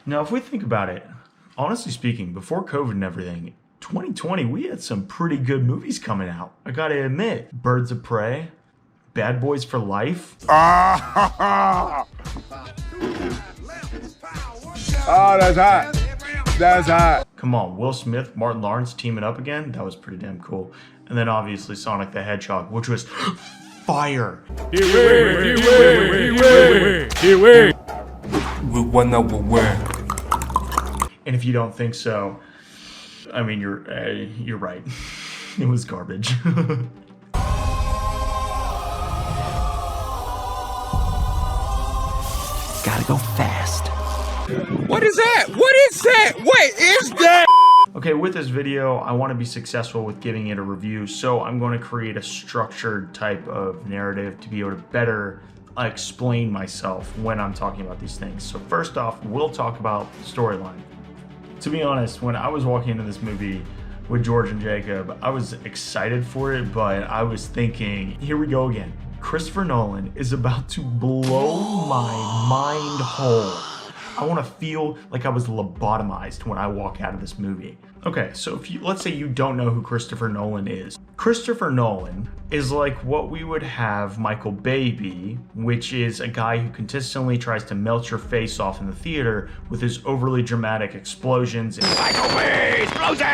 Now, if we think about it, honestly speaking, before COVID and everything, 2020, we had some pretty good movies coming out. I gotta admit, Birds of Prey, Bad Boys for Life. Oh, that's hot. That's hot. Come on, Will Smith, Martin Lawrence teaming up again. That was pretty damn cool. And then obviously Sonic the Hedgehog, which was fire. And if you don't think so, I mean, you're right. It was garbage. Gotta go fast. What is that? What is that? What is that? Okay, with this video, I want to be successful with giving it a review, so I'm going to create a structured type of narrative to be able to better explain myself when I'm talking about these things. So first off, we'll talk about the storyline. To be honest, when I was walking into this movie with George and Jacob, I was excited for it, but I was thinking, here we go again. Christopher Nolan is about to blow my mind whole. I want to feel like I was lobotomized when I walk out of this movie. Okay, so let's say you don't know who Christopher Nolan is. Christopher Nolan is like what we would have Michael Bay be, which is a guy who consistently tries to melt your face off in the theater with his overly dramatic explosions. Michael Bay explosion!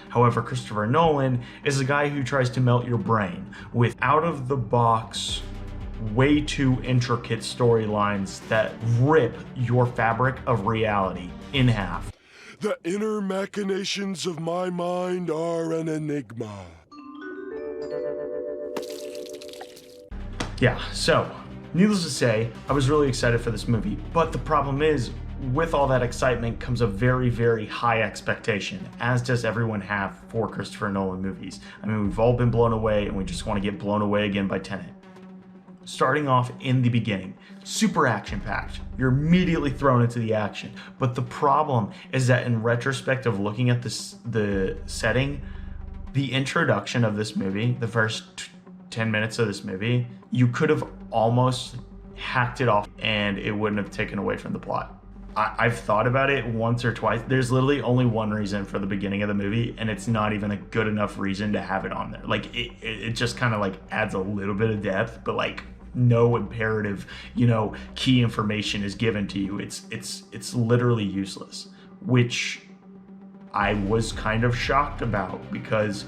However, Christopher Nolan is a guy who tries to melt your brain with out-of-the-box, way too intricate storylines that rip your fabric of reality in half. The inner machinations of my mind are an enigma. Yeah, so, needless to say, I was really excited for this movie, but the problem is, with all that excitement comes a very, very high expectation, as does everyone have for Christopher Nolan movies. I mean, we've all been blown away, and we just want to get blown away again by Tenet. Starting off in the beginning, super action-packed. You're immediately thrown into the action. But the problem is that in retrospect of looking at the setting, the introduction of this movie, the first 10 minutes of this movie, you could have almost hacked it off and it wouldn't have taken away from the plot. I've thought about it once or twice. There's literally only one reason for the beginning of the movie, and it's not even a good enough reason to have it on there. Like, it just kind of like adds a little bit of depth, but like no imperative, key information is given to you. It's literally useless, which I was kind of shocked about, because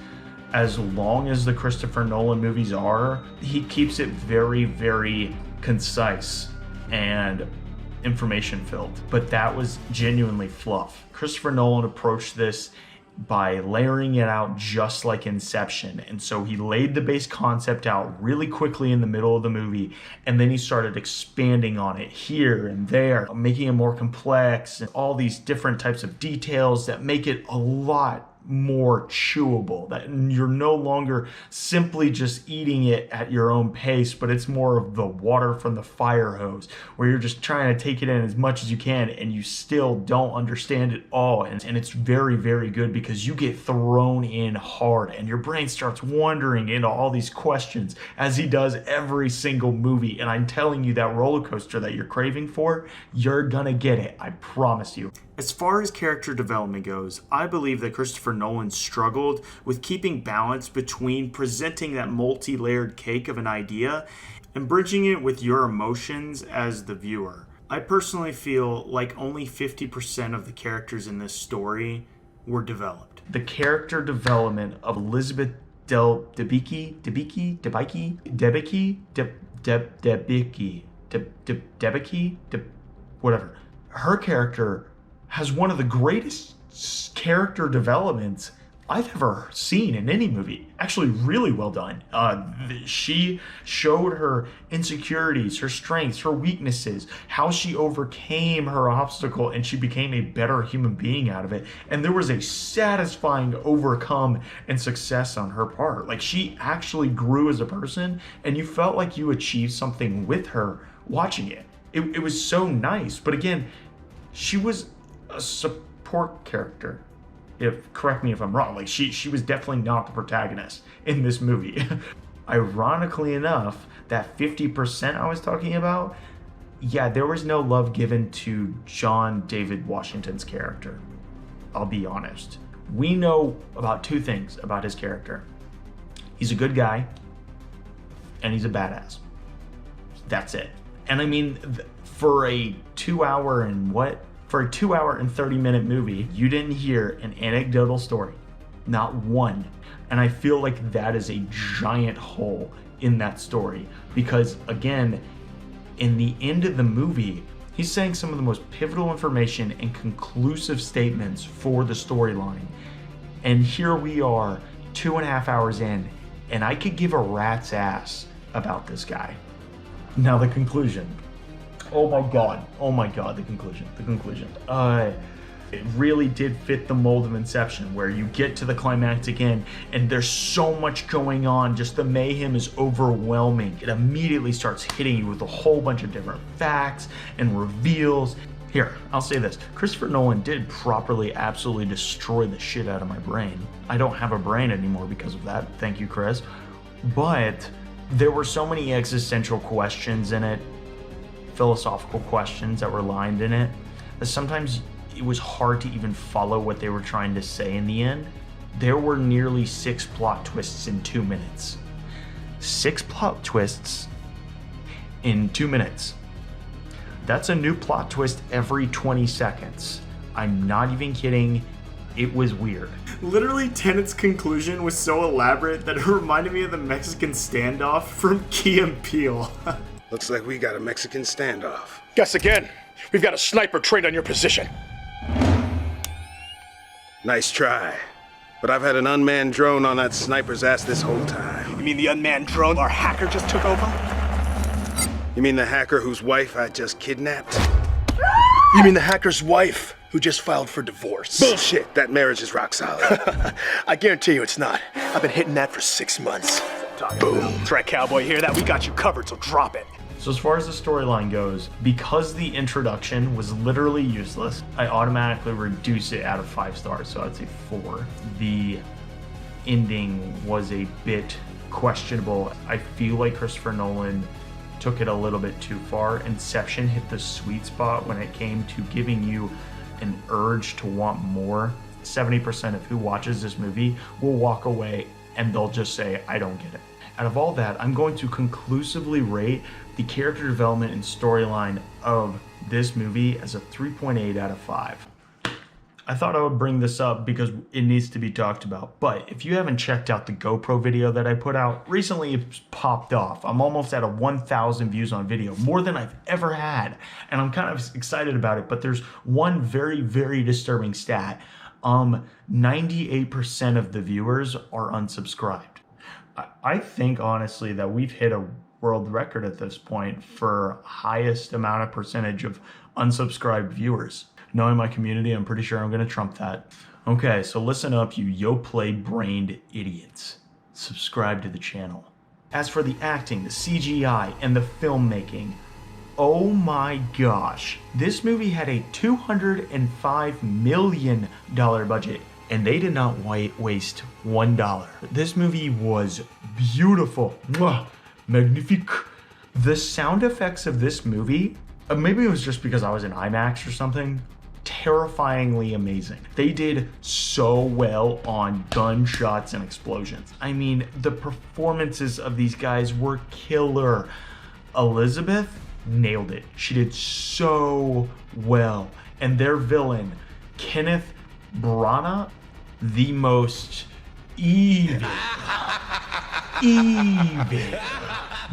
as long as the Christopher Nolan movies are, he keeps it very, very concise and information filled, but that was genuinely fluff. Christopher Nolan approached this by layering it out just like Inception, and so he laid the base concept out really quickly in the middle of the movie, and then he started expanding on it here and there, making it more complex and all these different types of details that make it a lot more chewable, that you're no longer simply just eating it at your own pace, but it's more of the water from the fire hose, where you're just trying to take it in as much as you can and you still don't understand it all. And it's very, very good, because you get thrown in hard and your brain starts wandering into all these questions, as he does every single movie. And I'm telling you, that roller coaster that you're craving for, you're gonna get it, I promise you. As far as character development goes, I believe that Christopher Nolan struggled with keeping balance between presenting that multi-layered cake of an idea and bridging it with your emotions as the viewer. I personally feel like only 50% of the characters in this story were developed. The character development of Elizabeth Debicki, whatever. Her character has one of the greatest character developments I've ever seen in any movie. Actually, really well done. She showed her insecurities, her strengths, her weaknesses, how she overcame her obstacle, and she became a better human being out of it. And there was a satisfying overcome and success on her part. Like, she actually grew as a person, and you felt like you achieved something with her watching it. It was so nice. But again, she was a support character. Correct me if I'm wrong. Like, she was definitely not the protagonist in this movie. Ironically enough, that 50% I was talking about, yeah, there was no love given to John David Washington's character. I'll be honest. We know about two things about his character. He's a good guy, and he's a badass. That's it. And I mean, for a 2 hour and 30-minute movie, you didn't hear an anecdotal story. Not one. And I feel like that is a giant hole in that story. Because again, in the end of the movie, he's saying some of the most pivotal information and conclusive statements for the storyline. And here we are, 2.5 hours in, and I could give a rat's ass about this guy. Now the conclusion. Oh my god, the conclusion. It really did fit the mold of Inception, where you get to the climactic end and there's so much going on, just the mayhem is overwhelming. It immediately starts hitting you with a whole bunch of different facts and reveals. Here, I'll say this. Christopher Nolan did properly absolutely destroy the shit out of my brain. I don't have a brain anymore because of that. Thank you, Chris. But there were so many existential questions in it, philosophical questions that were lined in it, that sometimes it was hard to even follow what they were trying to say in the end. There were nearly 6 plot twists in 2 minutes. 6 plot twists in 2 minutes. That's a new plot twist every 20 seconds. I'm not even kidding. It was weird. Literally, Tenet's conclusion was so elaborate that it reminded me of the Mexican standoff from Key and Peele. Looks like we got a Mexican standoff. Guess again. We've got a sniper trained on your position. Nice try. But I've had an unmanned drone on that sniper's ass this whole time. You mean the unmanned drone our hacker just took over? You mean the hacker whose wife I just kidnapped? You mean the hacker's wife who just filed for divorce? Bullshit, that marriage is rock solid. I guarantee you it's not. I've been hitting that for 6 months. Boom. That's right, cowboy, hear that? We got you covered, so drop it. So as far as the storyline goes, because the introduction was literally useless, I automatically reduce it out of 5 stars, so I'd say 4. The ending was a bit questionable. I feel like Christopher Nolan took it a little bit too far. Inception hit the sweet spot when it came to giving you an urge to want more. 70% of who watches this movie will walk away and they'll just say, I don't get it. Out of all that, I'm going to conclusively rate the character development and storyline of this movie as a 3.8 out of 5. I thought I would bring this up because it needs to be talked about, but if you haven't checked out the GoPro video that I put out, recently it's popped off. I'm almost at 1,000 views on video, more than I've ever had, and I'm kind of excited about it, but there's one very, very disturbing stat. 98% of the viewers are unsubscribed. I think, honestly, that we've hit a world record at this point for highest amount of percentage of unsubscribed viewers. Knowing my community, I'm pretty sure I'm going to trump that. Okay, so listen up, you Yoplait-brained idiots. Subscribe to the channel. As for the acting, the CGI, and the filmmaking, oh my gosh. This movie had a $205 million budget, and they did not waste $1. This movie was beautiful. Mwah, magnifique. The sound effects of this movie, maybe it was just because I was in IMAX or something, terrifyingly amazing. They did so well on gunshots and explosions. I mean, the performances of these guys were killer. Elizabeth nailed it. She did so well. And their villain, Kenneth Branagh, the most evil,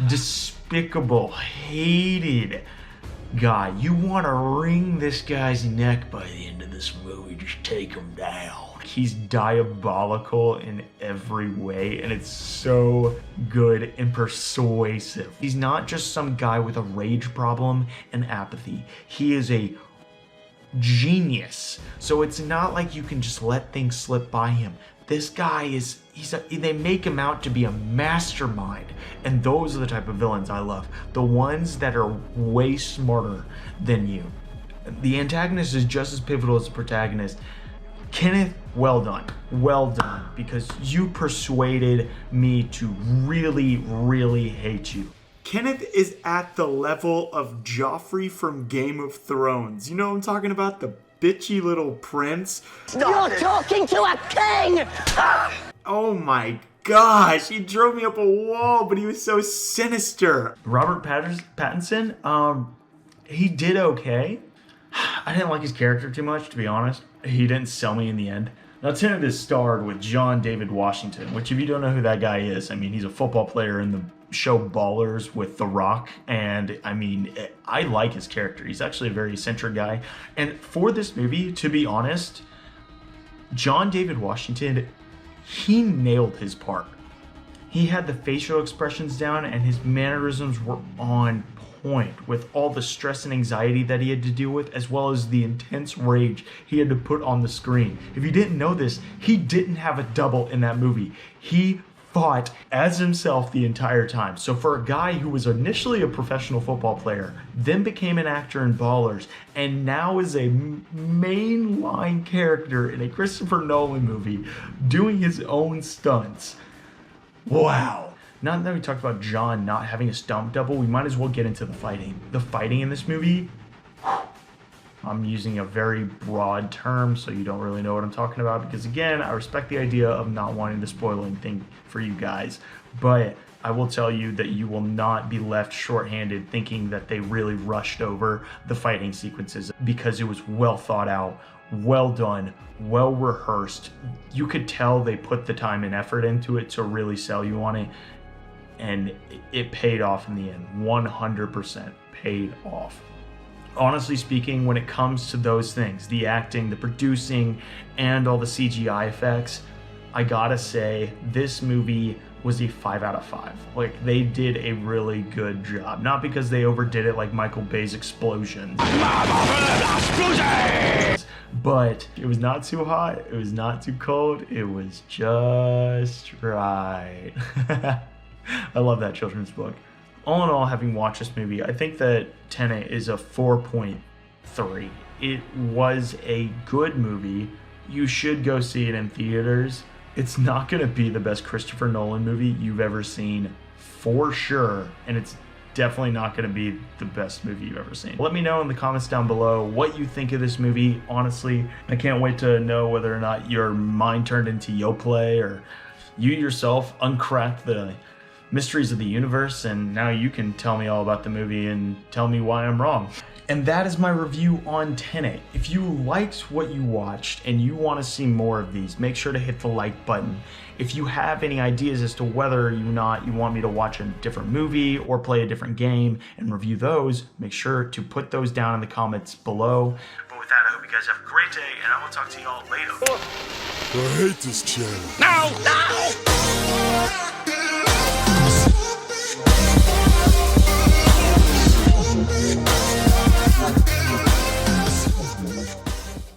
despicable, hated guy. You want to wring this guy's neck by the end of this movie. Just take him down. He's diabolical in every way, and it's so good and persuasive. He's not just some guy with a rage problem and apathy. He is a genius. So it's not like you can just let things slip by him. This guy is, they make him out to be a mastermind. And those are the type of villains I love. The ones that are way smarter than you. The antagonist is just as pivotal as the protagonist. Kenneth, well done. Well done, because you persuaded me to really, really hate you. Kenneth is at the level of Joffrey from Game of Thrones. You know what I'm talking about? The bitchy little prince. You're talking to a king! Oh my gosh, he drove me up a wall, but he was so sinister. Robert Pattinson, he did okay. I didn't like his character too much, to be honest. He didn't sell me in the end. Now, Tenet is starred with John David Washington, which if you don't know who that guy is, I mean, he's a football player in the show Ballers with The Rock. And I mean, I like his character. He's actually a very eccentric guy. And for this movie, to be honest, John David Washington, he nailed his part. He had the facial expressions down and his mannerisms were on point with all the stress and anxiety that he had to deal with, as well as the intense rage he had to put on the screen. If you didn't know this, he didn't have a double in that movie. He fought as himself the entire time. So for a guy who was initially a professional football player, then became an actor in Ballers, and now is a mainline character in a Christopher Nolan movie doing his own stunts. Wow. Now that we talked about John not having a stunt double, we might as well get into the fighting. The fighting in this movie, I'm using a very broad term, so you don't really know what I'm talking about, because again, I respect the idea of not wanting to spoil anything for you guys, but I will tell you that you will not be left shorthanded thinking that they really rushed over the fighting sequences, because it was well thought out, well done, well rehearsed. You could tell they put the time and effort into it to really sell you on it, and it paid off in the end. 100% paid off. Honestly speaking, when it comes to those things, the acting, the producing, and all the CGI effects, I gotta say, this movie was a 5 out of 5. Like, they did a really good job. Not because they overdid it like Michael Bay's explosions. But it was not too hot, it was not too cold, it was just right. I love that children's book. All in all, having watched this movie, I think that Tenet is a 4.3. It was a good movie. You should go see it in theaters. It's not going to be the best Christopher Nolan movie you've ever seen, for sure. And it's definitely not going to be the best movie you've ever seen. Let me know in the comments down below what you think of this movie. Honestly, I can't wait to know whether or not your mind turned into Yoplait, or you yourself uncracked the mysteries of the universe, and now you can tell me all about the movie and tell me why I'm wrong. And that is my review on Tenet. If you liked what you watched and you want to see more of these, make sure to hit the like button. If you have any ideas as to whether or not you want me to watch a different movie or play a different game and review those, make sure to put those down in the comments below. But with that, I hope you guys have a great day, and I will talk to y'all later. I hate this channel. No!